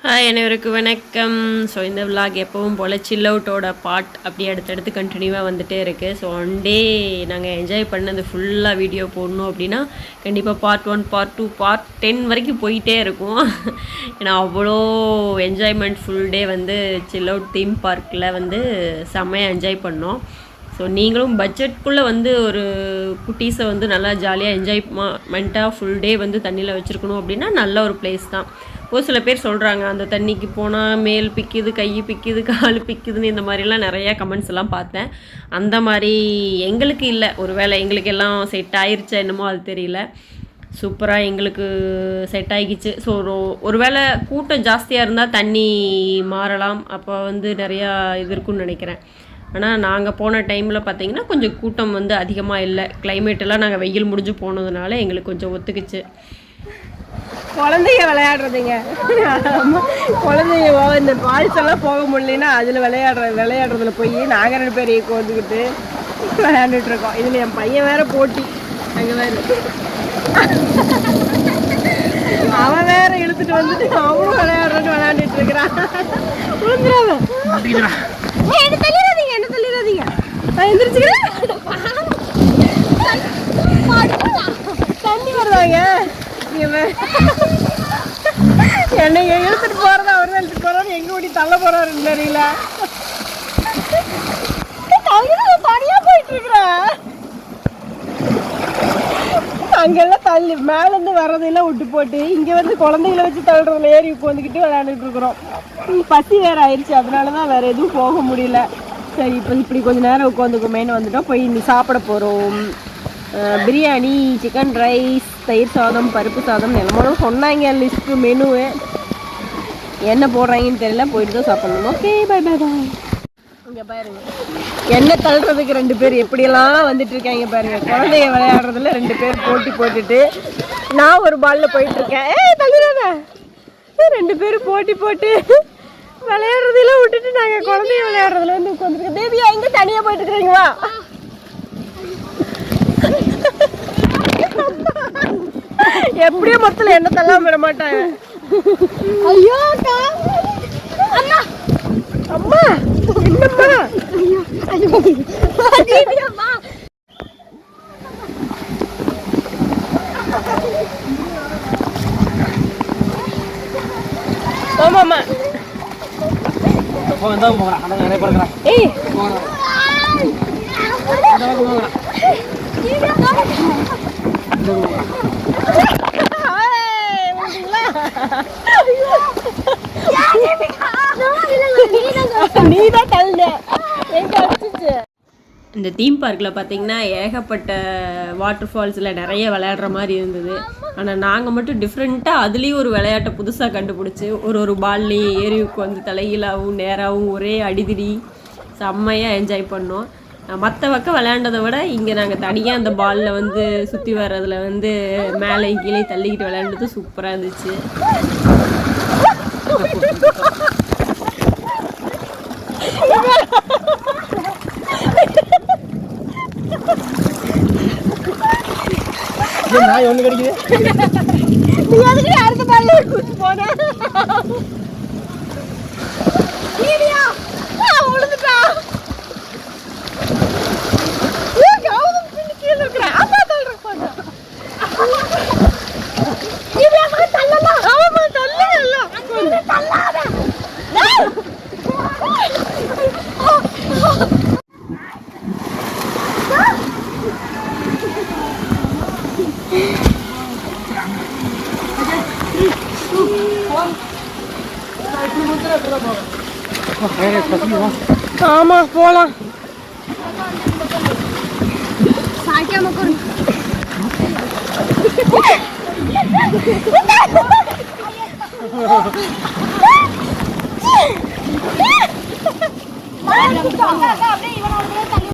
Hi அனைவருக்கும் வணக்கம். So இந்த விலாக் எப்பவும் போல் சில் அவுட்டோட பார்ட் அப்படி அடுத்தடுத்து கண்டினியூவாக வந்துகிட்டே இருக்குது. ஸோ ஒன் டே நாங்கள் என்ஜாய் பண்ணது ஃபுல்லாக வீடியோ போடணும் அப்படின்னா கண்டிப்பாக பார்ட் 1 பார்ட் 2 பார்ட் 10 வரைக்கும் போயிட்டே இருக்கும். ஏன்னா அவ்வளோ என்ஜாய்மெண்ட் ஃபுல் டே வந்து சில் அவுட் தீம் பார்க்கில் வந்து செம்மையாக என்ஜாய் பண்ணோம். ஸோ நீங்களும் பட்ஜெட்குள்ளே வந்து ஒரு குட்டீஸை வந்து நல்லா ஜாலியாக என்ஜாய்மெண்ட்டாக ஃபுல் டே வந்து தண்ணியில் வச்சுருக்கணும் அப்படின்னா நல்ல ஒரு பிளேஸ் தான். ஒரு சில பேர் சொல்கிறாங்க அந்த தண்ணிக்கு போனால் மேல் பிக்குது, கை பிக்குது, கால் பிக்குதுன்னு இந்த மாதிரிலாம் நிறையா கமெண்ட்ஸ் எல்லாம் பார்த்தேன். அந்த மாதிரி எங்களுக்கு இல்லை. ஒரு வேளை எங்களுக்கு எல்லாம் செட் ஆயிடுச்சா என்னமோ அது தெரியல. சூப்பராக எங்களுக்கு செட் ஆகிக்கிச்சு. ஸோ ஒரு வேளை கூட்டம் ஜாஸ்தியாக இருந்தால் தண்ணி மாறலாம், அப்போ வந்து நிறையா இது இருக்குன்னு நினைக்கிறேன். ஆனால் நாங்கள் போன டைமில் பார்த்திங்கன்னா கொஞ்சம் கூட்டம் வந்து அதிகமாக இல்லை. கிளைமேட்டெல்லாம் நாங்கள் வெயில் முடிஞ்சு போனதுனால எங்களுக்கு கொஞ்சம் ஒத்துக்குச்சு. குழந்தைங்க விளையாடுறதுங்க, குழந்தைங்க இந்த பால்ஸ் எல்லாம் போக முடியலன்னா அதில் விளையாடுறதுல போய் நாங்கள் 2 பேர் வந்துக்கிட்டு விளையாண்டுட்டு இருக்கோம். இதில் என் பையன் வேற போட்டி, அங்கே வேறு அவன் வேற இழுத்துட்டு வந்துட்டு அவனும் விளையாண்டுட்டு இருக்கிறான். என்ன தள்ளிடாதீங்க நான் எந்திரிச்சுக்கிறேன். தண்ணி வருவாங்க என்னை இழுத்துட்டு போறதா அவர் இழுத்துட்டு போறாரு, எங்க ஓடி தள்ள போறாருன்னு தெரியல. தனியா போயிட்டு இருக்கிறேன். அங்கெல்லாம் தள்ளி மேலேருந்து வர்றதெல்லாம் விட்டு போட்டு இங்க வந்து குழந்தைகளை வச்சு தள்ளுறதுல ஏறி உட்காந்துக்கிட்டு விளையாண்டுட்டு இருக்கிறோம். பசி வேற ஆயிடுச்சு, அதனாலதான் வேற எதுவும் போக முடியல. சரி இப்போ இப்படி கொஞ்ச நேரம் உட்காந்துக்குமேன்னு வந்துட்டோம். போய் இன்னி சாப்பிட போறோம். பிரியாணி, சிக்கன் ரைஸ், தயிர் சாதம், பருப்பு சாதம் எல்லாமே சொன்னாங்க லிஸ்ட்டு மெனுவு. என்ன போடுறாங்கன்னு தெரியல, போயிட்டு தான் சாப்பிடணும். Okay bye bye bye. இங்கே பாருங்க என்ன தள்ளுறதுக்கு 2 பேர் எப்படியெல்லாம் வந்துட்டு இருக்காங்க பாருங்க. குழந்தைய விளையாடுறதுல 2 பேர் போட்டி போட்டுட்டு நான் ஒரு பாலில் போயிட்டுருக்கேன். தள்ளுறாங்க 2 பேர் போட்டி போட்டு விளையாடுறதெல்லாம் விட்டுட்டு நாங்கள் குழந்தைய விளையாடுறதுல வந்து உட்காந்துருக்கோம். தேவியா எங்கே தனியாக போயிட்டு இருக்கிறீங்களா? எப்படியோ மொத்தல என்ன தள்ளாம விட மாட்டாங்க. ஐயோ அம்மா அம்மா என்னம்மா ஆமாம்மா ஏய் இந்த தீம் பார்க்கில் பார்த்தீங்கன்னா ஏகப்பட்ட வாட்டர் ஃபால்ஸில் நிறைய விளையாடுற மாதிரி இருந்தது. ஆனால் நாங்கள் மட்டும் டிஃப்ரெண்ட்டாக அதுலேயும் ஒரு விளையாட்டை புதுசாக கண்டுபிடிச்சி ஒரு பால்லையும் ஏறி உட்காந்து தலைகீழாகவும் நேராகவும் ஒரே அடிதிடி செம்மையாக என்ஜாய் பண்ணோம். மற்ற பக்கம் விளையாண்டதை விட இங்கே நாங்கள் தனியாக அந்த பாலில் வந்து சுற்றி வர்றதுல வந்து மேலே கீழே தள்ளிக்கிட்டு விளையாண்டது சூப்பராக இருந்துச்சு. ஒன்று கிடைக்குது அடுத்த பால்ல கூட்டு போன விழுந்துட்டா. ஆமா போலாம். சாய்க்காம அப்படியே